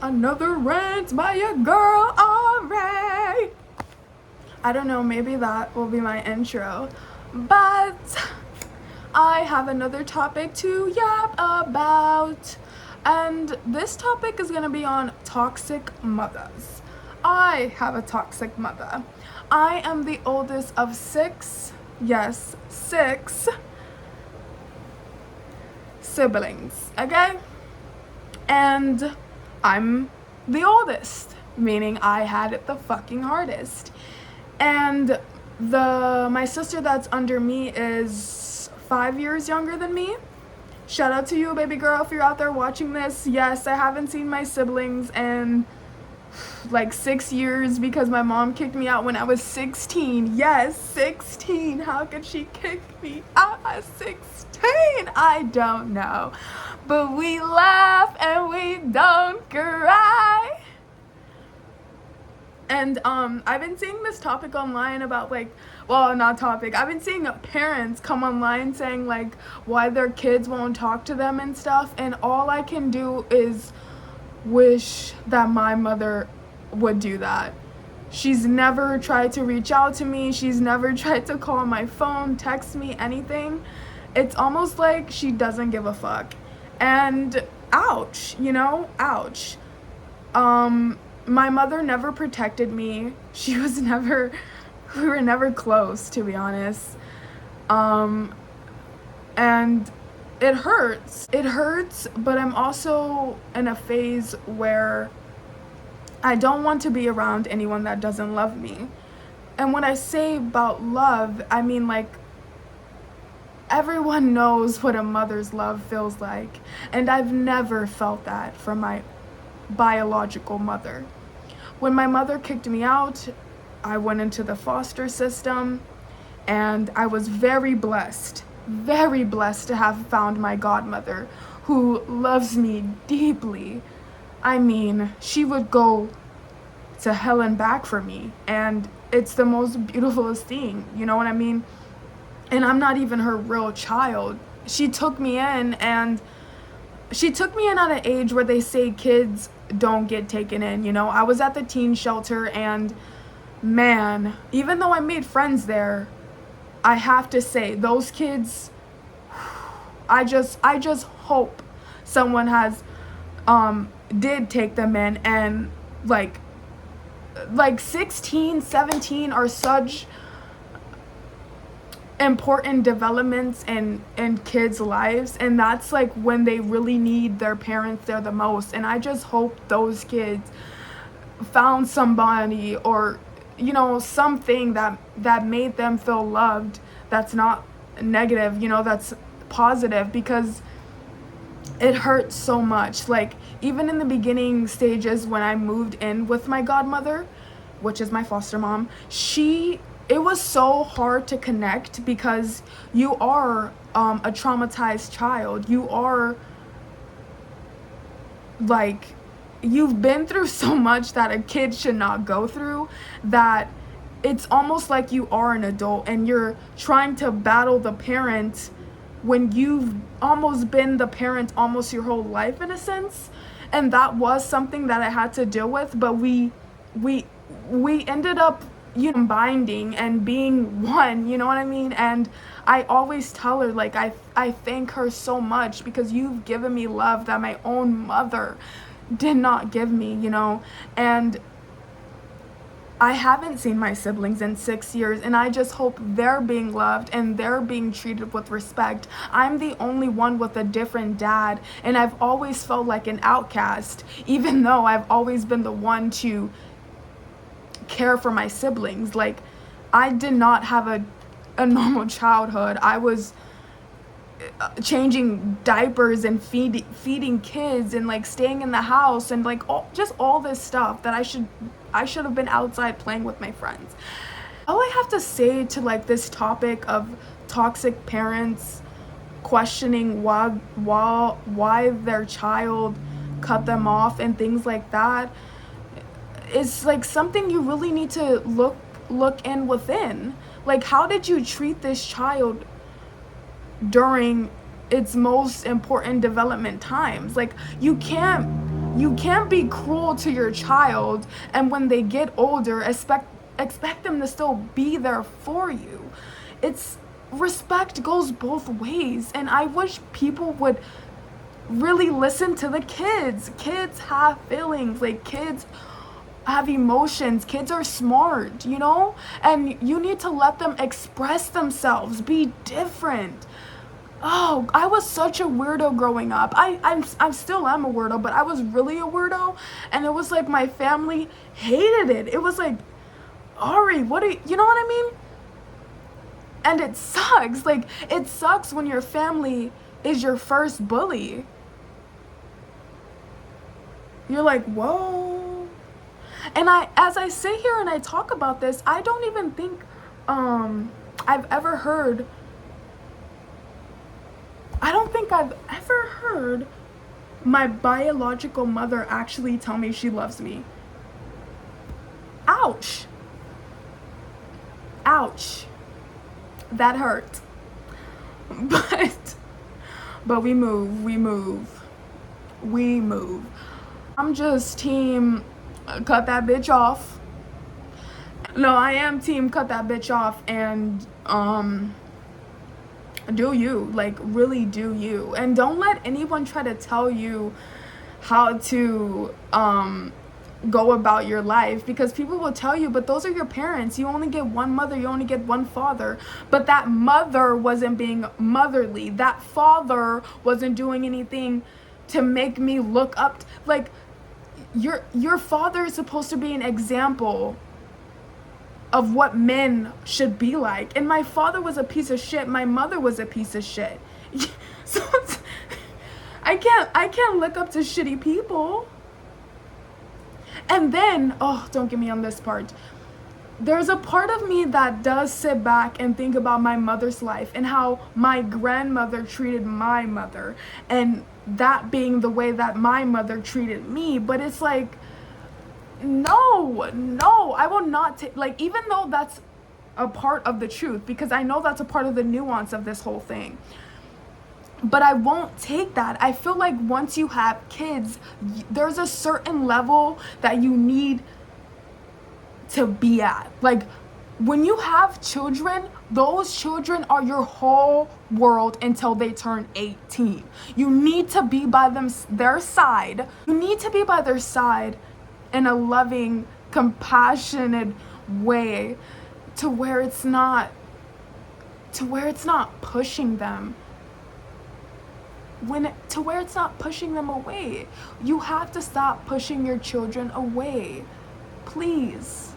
Another rant by your girl, alright. I don't know, maybe that will be my intro. But I have another topic to yap about. And this topic is gonna be on toxic mothers. I have a toxic mother. I am the oldest of six siblings, okay? And I'm the oldest, meaning I had it the fucking hardest. And my sister that's under me is 5 years younger than me. Shout out to you, baby girl, if you're out there watching this. Yes, I haven't seen my siblings in like 6 years because my mom kicked me out when I was 16. Yes, 16. How could she kick me out at 16? I don't know. But we laugh and we don't cry. And I've been seeing this topic online about I've been seeing parents come online saying like why their kids won't talk to them and stuff, and all I can do is wish that my mother would do that. She's never tried to reach out to me. She's never tried to call my phone, text me, anything. It's almost like she doesn't give a fuck. And ouch, ouch. My mother never protected me. We were never close, to be honest. And it hurts. It hurts, but I'm also in a phase where I don't want to be around anyone that doesn't love me. And when I say about love, I mean like everyone knows what a mother's love feels like. And I've never felt that from my biological mother. When my mother kicked me out, I went into the foster system, and I was very blessed to have found my godmother, who loves me deeply. I mean, she would go to hell and back for me, and it's the most beautifulest thing, you know what I mean? And I'm not even her real child. She took me in at an age where they say kids don't get taken in, I was at the teen shelter, and man, even though I made friends there, I have to say, those kids, I just hope someone did take them in, and like 16, 17 are such important developments in kids' lives, and that's like when they really need their parents there the most. And I just hope those kids found somebody or something that made them feel loved, that's not negative, that's positive, because it hurts so much. Like even in the beginning stages when I moved in with my godmother, which is my foster mom, it was so hard to connect because you are a traumatized child. You are like, you've been through so much that a kid should not go through, that it's almost like you are an adult and you're trying to battle the parent when you've almost been the parent almost your whole life in a sense. And that was something that I had to deal with, but we ended up binding and being one, you know what I mean? And I always tell her, like, I thank her so much because you've given me love that my own mother did not give me, and I haven't seen my siblings in 6 years, and I just hope they're being loved and they're being treated with respect. I'm the only one with a different dad, and I've always felt like an outcast, even though I've always been the one to care for my siblings. Like, I did not have a normal childhood. I was changing diapers and feeding kids and like staying in the house and like all this stuff that I should have been outside playing with my friends. All I have to say to like this topic of toxic parents questioning why their child cut them off and things like that, is like something you really need to look in within. Like, how did you treat this child during its most important development times? Like, you can't You can't be cruel to your child, and when they get older, expect them to still be there for you. It's respect goes both ways, and I wish people would really listen to the kids. Kids have feelings, like kids have emotions. Kids are smart, you know? And you need to let them express themselves, be different. Oh, I was such a weirdo growing up. I still am a weirdo, but I was really a weirdo, and it was like my family hated it. It was like, Ari, what are you know what I mean? And it sucks. Like, it sucks when your family is your first bully. You're like, whoa. And as I sit here and I talk about this, I don't even think I've ever heard I don't think I've ever heard my biological mother actually tell me she loves me. Ouch. Ouch. That hurt. But we move. I'm just team cut that bitch off. No, I am team cut that bitch off, and do you, like, really do you, and don't let anyone try to tell you how to go about your life, because people will tell you, but those are your parents. You only get one mother, you only get one father. But that mother wasn't being motherly. That father wasn't doing anything to make me look up like your father is supposed to be an example of what men should be like. And my father was a piece of shit. My mother was a piece of shit. So I can't look up to shitty people. And then, oh, don't get me on this part. There's a part of me that does sit back and think about my mother's life and how my grandmother treated my mother, and that being the way that my mother treated me. But it's like, no, I will not take, like, even though that's a part of the truth, because I know that's a part of the nuance of this whole thing, but I won't take that. I feel like once you have kids, there's a certain level that you need to be at. Like, when you have children, those children are your whole world until they turn 18. You need to be by their side. You need to be by their side in a loving, compassionate way, to where it's not pushing them. To where it's not pushing them away. You have to stop pushing your children away. Please.